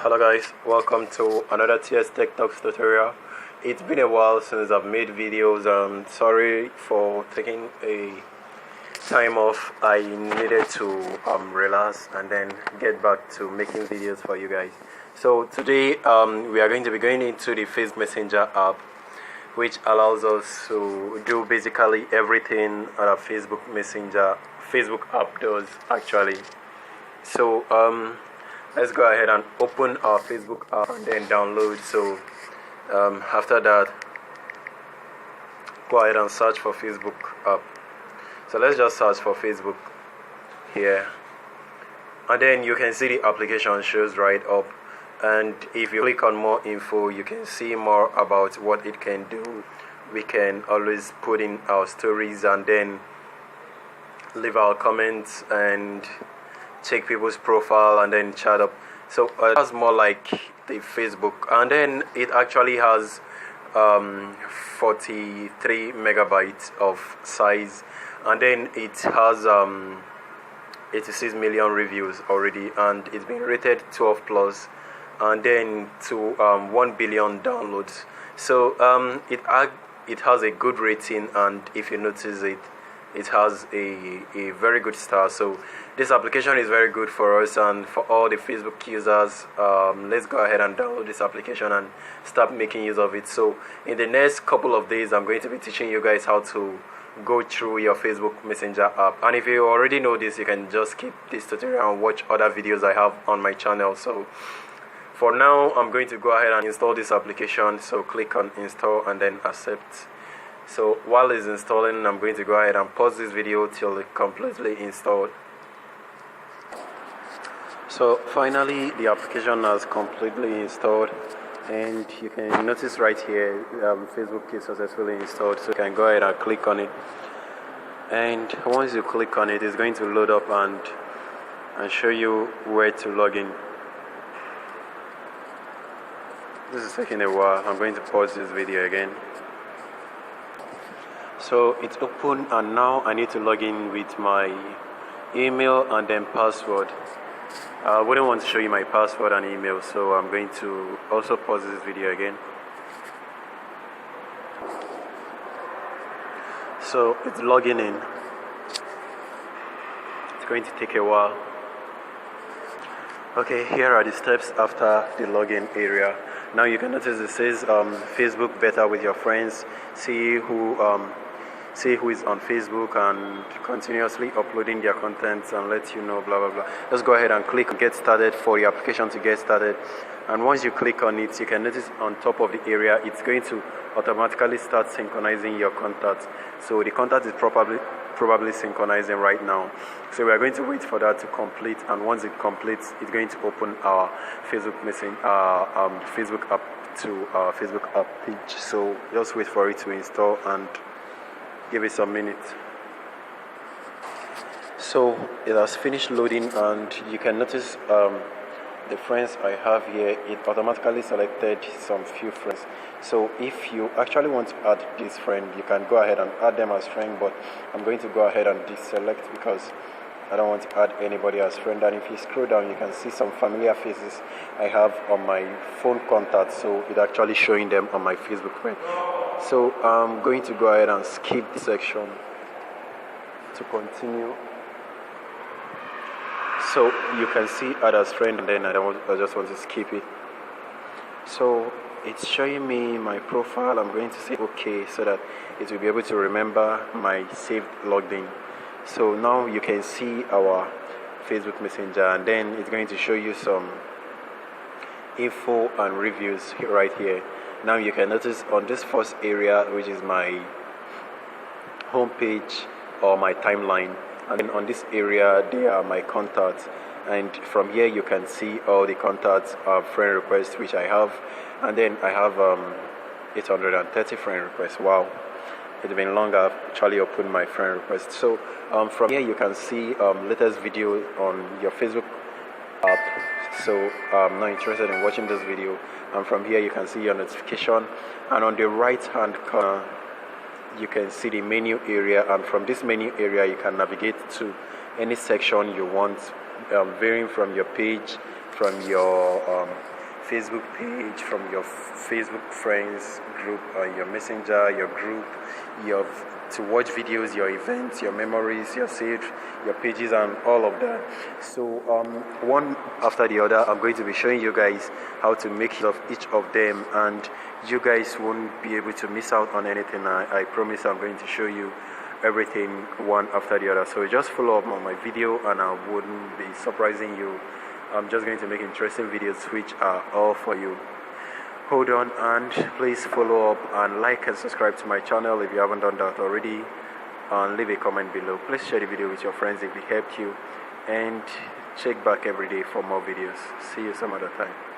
Hello guys, welcome to another TS Tech Talks tutorial. It's been a while since I've made videos. Sorry for taking a time off. I needed to relax and then get back to making videos for you guys. So today we are going to be going into the Facebook Messenger app, which allows us to do basically everything a Facebook app does actually. So let's go ahead and open our Facebook app and then download. So after that, go ahead and search for Facebook app. So let's just search for Facebook here, and then you can see the application shows right up, and if you click on more info, you can see more about what it can do. We can always put in our stories and then leave our comments and check people's profile and then chat up. So that's more like the Facebook, and then it actually has 43 megabytes of size, and then it has 86 million reviews already, and it's been rated 12 plus, and then to 1 billion downloads. So it has a good rating, and if you notice it has a very good star. So this application is very good for us and for all the Facebook users. Let's go ahead and download this application and start making use of it. So in the next couple of days, I'm going to be teaching you guys how to go through your Facebook Messenger app. And if you already know this, you can just skip this tutorial and watch other videos I have on my channel. So for now, I'm going to go ahead and install this application. So click on install and then accept. So while it's installing, I'm going to go ahead and pause this video till it's completely installed. So finally, the application has completely installed, and you can notice right here Facebook is successfully installed. So you can go ahead and click on it, and once you click on it, it's going to load up and show you where to log in. This is taking a while. I'm going to pause this video again. So it's open, and now I need to log in with my email and then password. I wouldn't want to show you my password and email, so I'm going to also pause this video again. So it's logging in. It's going to take a while. Okay, here are the steps after the login area. Now you can notice it says Facebook beta with your friends. See who is on Facebook and continuously uploading their content and let you know blah blah blah. Just go ahead and click get started for the application to get started, and once you click on it, you can notice on top of the area it's going to automatically start synchronizing your contacts. So the contact is probably synchronizing right now, so we are going to wait for that to complete, and once it completes, it's going to open our Facebook Facebook app to our Facebook app page. So just wait for it to install and give it some minutes. So it has finished loading, and you can notice the friends I have here, it automatically selected some few friends. So if you actually want to add this friend, you can go ahead and add them as friend, but I'm going to go ahead and deselect because I don't want to add anybody as friend. And if you scroll down, you can see some familiar faces I have on my phone contacts, so it's actually showing them on my Facebook friend. So I'm going to go ahead and skip this section to continue. So you can see add as friend, and then I just want to skip it. So it's showing me my profile. I'm going to say okay so that it will be able to remember my saved logged in. So now you can see our Facebook Messenger, and then it's going to show you some info and reviews right here. Now you can notice on this first area, which is my home page or my timeline, and then on this area there are my contacts, and from here you can see all the contacts, friend requests which I have, and then I have 830 friend requests. Wow, it's been long I've actually opened my friend request. So from here you can see latest video on your Facebook app. So I'm not interested in watching this video, and from here you can see your notification, and on the right hand corner you can see the menu area, and from this menu area you can navigate to any section you want, varying from your page, from your Facebook page, from your Facebook friends group, your messenger, your group, to watch videos, your events, your memories, your saved, your pages, and all of that. So one after the other, I'm going to be showing you guys how to make use of each of them, and you guys won't be able to miss out on anything. I promise I'm going to show you everything one after the other. So just follow up on my video, and I wouldn't be surprising you. I'm just going to make interesting videos which are all for you. Hold on, and please follow up and like and subscribe to my channel if you haven't done that already, and leave a comment below. Please share the video with your friends if it helped you, and check back every day for more videos. See you some other time.